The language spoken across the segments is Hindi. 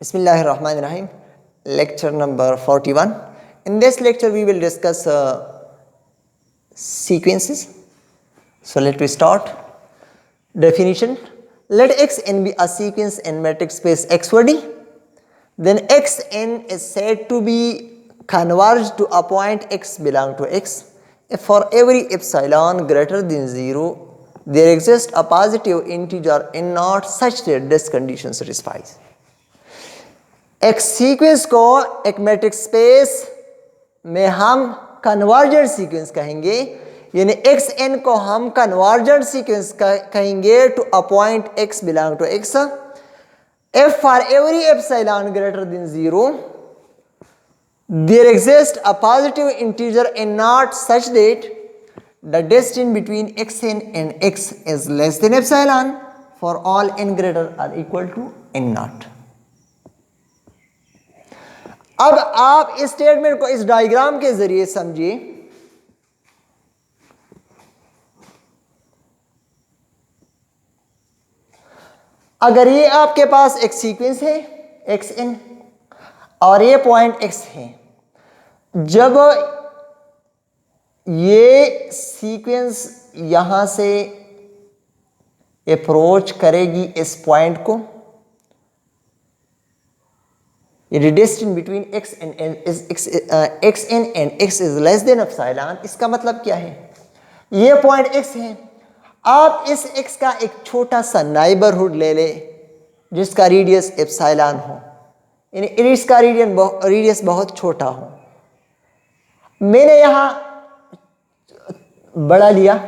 Bismillahirrahmanirrahim. Lecture number 41. In this lecture we will discuss sequences. So let me start. Definition. Let Xn be a sequence in metric space X4D. Then Xn is said to be converged to a point X belong to X if for every epsilon greater than 0 there exists a positive integer n naught such that this condition satisfies. एक सीक्वेंस को एक मैट्रिक्स स्पेस में हम कन्वर्जेंट सीक्वेंस कहेंगे, यानी एक्स एन को हम कन्वर्जेंट सीक्वेंस कहेंगे to a point X belong to X if for every epsilon greater than 0 there exist a positive integer N nought such that the distance between X N and X is less than epsilon for all N greater or equal to N nought. अब आप इस स्टेटमेंट को इस डायग्राम के जरिए समझिए. अगर ये आपके पास एक सीक्वेंस है एक्स एन और ये पॉइंट एक्स है, जब ये सीक्वेंस यहां से अप्रोच करेगी इस पॉइंट को, the distance between x and n is xn and x is less than epsilon. इसका मतलब क्या है? ये पॉइंट x है. आप इस x का एक छोटा सा नाइबरहुड ले ले जिसका रेडियस एप्सिलॉन हो, यानी इसका रेडियस बहुत छोटा हो. मैंने यहाँ बड़ा लिया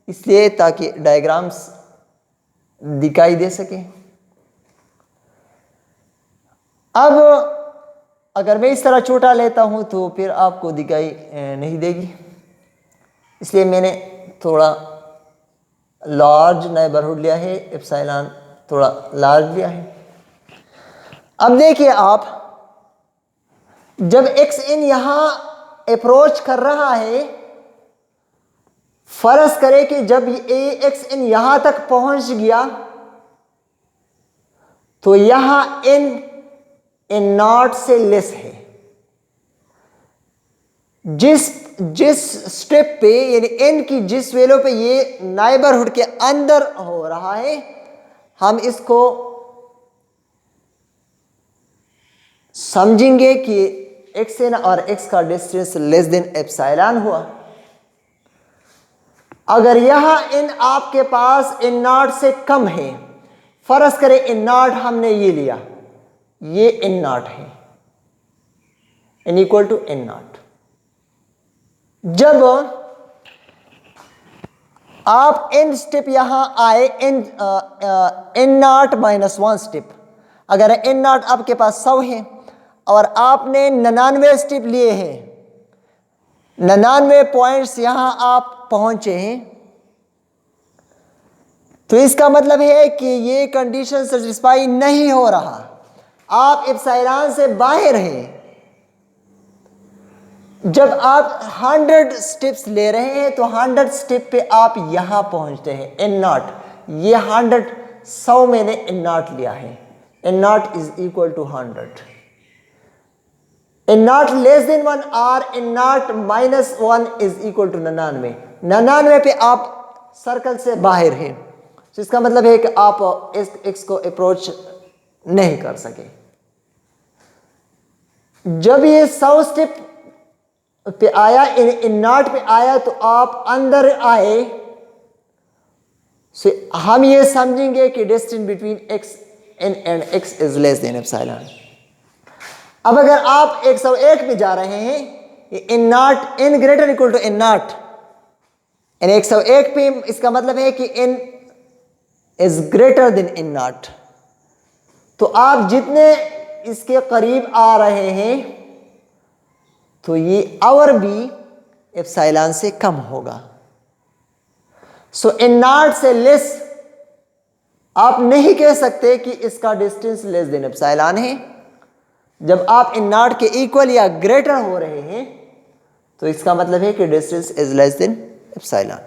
इसलिए ताकि डायग्राम्स दिखाई दे सके. अब अगर मैं इस तरह छोटा लेता हूं तो फिर आपको दिखाई नहीं देगी, इसलिए मैंने थोड़ा लार्ज नेबरहुड लिया है, एप्सिलॉन थोड़ा लार्ज लिया है. अब देखिए आप, जब एक्स एन यहां अप्रोच कर रहा है, फर्ज करें कि जब ये एक्स एन यहां तक पहुंच गया तो यहां एन नॉट से लेस है. जिस स्टेप पे यानी एन की जिस वैल्यू पे ये नाइबरहुड के अंदर हो रहा है, हम इसको समझेंगे कि एक्स एन और एक्स का डिस्टेंस लेस देन एप्सिलॉन हुआ. अगर यहां एन आपके पास एन नॉट से कम है, फर्ज करें एन नॉट हमने ये लिया, ये एन नॉट है, N equal to N nought. जब आप एन स्टेप यहां आए, एन नॉट माइनस 1 स्टेप, अगर एन नॉट आपके पास 100 है और आपने 99 स्टेप लिए हैं, 99 पॉइंट्स यहां आप पहुंचे हैं, तो इसका मतलब है कि ये कंडीशन सेटिस्फाई नहीं हो रहा. आप एप्सिलॉन से बाहर हैं. जब आप 100 स्टेप्स ले रहे हैं तो 100 स्टेप पे आप यहां पहुंचते हैं एन नॉट. ये 100 मैंने एन नॉट लिया है, N nought is equal to 100. N nought less than 1 और N nought minus 1 is equal to 99. 99 पे आप सर्कल से बाहर हैं, तो इसका मतलब है कि आप एक्स को अप्रोच नहीं कर सके. जब ये 100 स्टेप पे आया, इन नॉट पे आया, तो आप अंदर आए, सो हम ये समझेंगे कि distance between X and X is less than epsilon. अब अगर आप 101 पे जा रहे हैं, N nought N greater equal to N nought, N 101 पे, इसका मतलब है कि N is greater than N nought. तो आप जितने इसके करीब आ रहे हैं तो ये और भी एप्सिलॉन से कम होगा. सो एन नॉट से लेस आप नहीं कह सकते कि इसका डिस्टेंस लेस देन एप्सिलॉन है. जब आप एन नॉट के इक्वल या ग्रेटर हो रहे हैं तो इसका मतलब है कि distance is less than epsilon.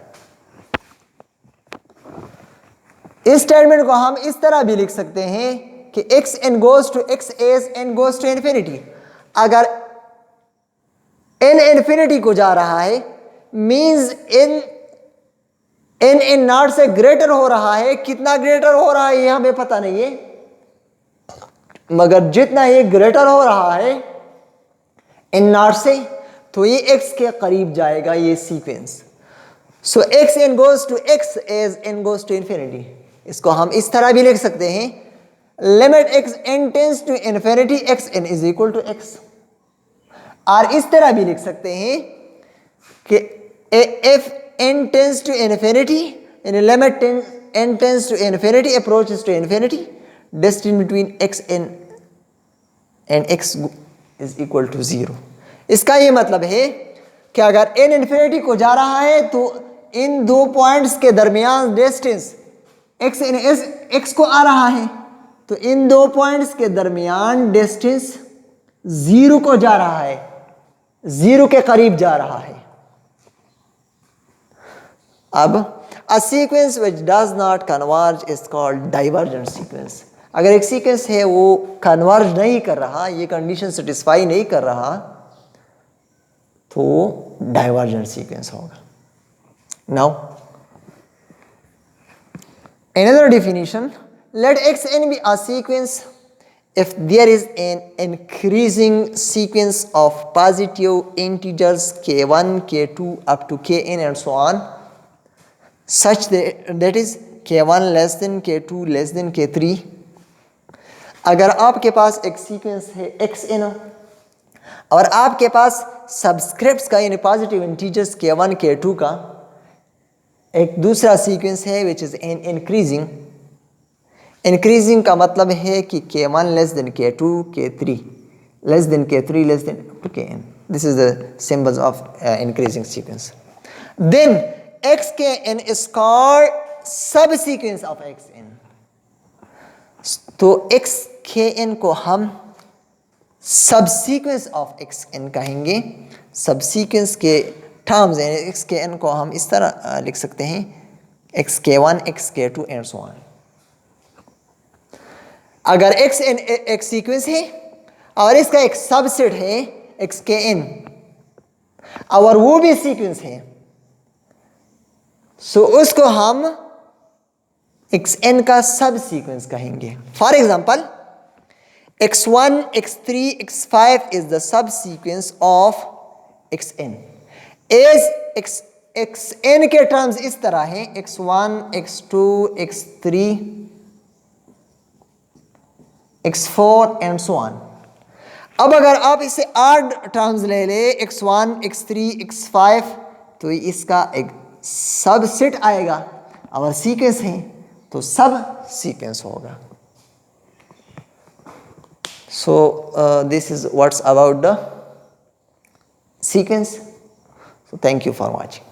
इस स्टेटमेंट को हम इस तरह भी लिख सकते हैं कि X N goes to X as N goes to infinity. अगर एन इन्फिनिटी को जा रहा है मीन्स एन एन नॉट से ग्रेटर हो रहा है। कितना ग्रेटर हो रहा है ये हमें पता नहीं है, मगर जितना ये ग्रेटर हो रहा है एन नॉट से तो ये एक्स के करीब जाएगा ये sequence. So X N goes to X as N goes to infinity. इसको हम इस तरह भी लिख सकते हैं, limit X N tends to infinity X N is equal to X. और इस तरह भी लिख सकते हैं कि if n tends to infinity and limit n tends to infinity approaches to infinity, distance between x and x is equal to 0। इसका ये मतलब है कि अगर n इन्फिनिटी को जा रहा है तो इन दो पॉइंट्स के दरमियान डिस्टेंस x को आ रहा है, तो इन दो पॉइंट्स के दरमियान डिस्टेंस 0 को जा रहा है, 0 के करीब जा रहा है। अब a sequence which does not converge is called divergent sequence। अगर एक सीक्वेंस है वो कन्वर्ज नहीं कर रहा, ये कंडीशन सेटिस्फाई नहीं कर रहा, तो डाइवर्जेंट सीक्वेंस होगा। Now another definition, let xn be a sequence if there is an increasing sequence of positive integers k1 k2 up to kn and so on, such that is k1 less than k2 less than k3। अगर आपके पास एक सीक्वेंस है xn और आपके पास सबस्क्रिप्ट्स का यानी पॉजिटिव इंटीजर्स k1 k2 का एक दूसरा सीक्वेंस है which is an increasing. Increasing का मतलब है कि k1 less than k2 k3 less than k3 less than kn। This is the symbols of increasing sequence. Then xkn is called subsequence of xn। तो xkn को हम सबसीक्वेंस ऑफ xn कहेंगे। सबसीक्वेंस के टर्म्स यानी xkn को हम इस तरह लिख सकते हैं xk1 xk2 and so on. अगर xn एक सीक्वेंस है और इसका एक सबसेट है xkn और वो भी सीक्वेंस है, सो उसको हम xn का सब सीक्वेंस कहेंगे। For example x1 x3 x5 is the subsequence of xn। xn के टर्म्स इस तरह हैं x1 x2 x3 x4 and so on. अब अगर आप इसे आड टर्म्स ले ले x1 x3 x5 तो इसका एक सबसेट आएगा और सीक्वेंस है तो सब सीक्वेंस होगा। So this is what's about the sequence. So thank you for watching.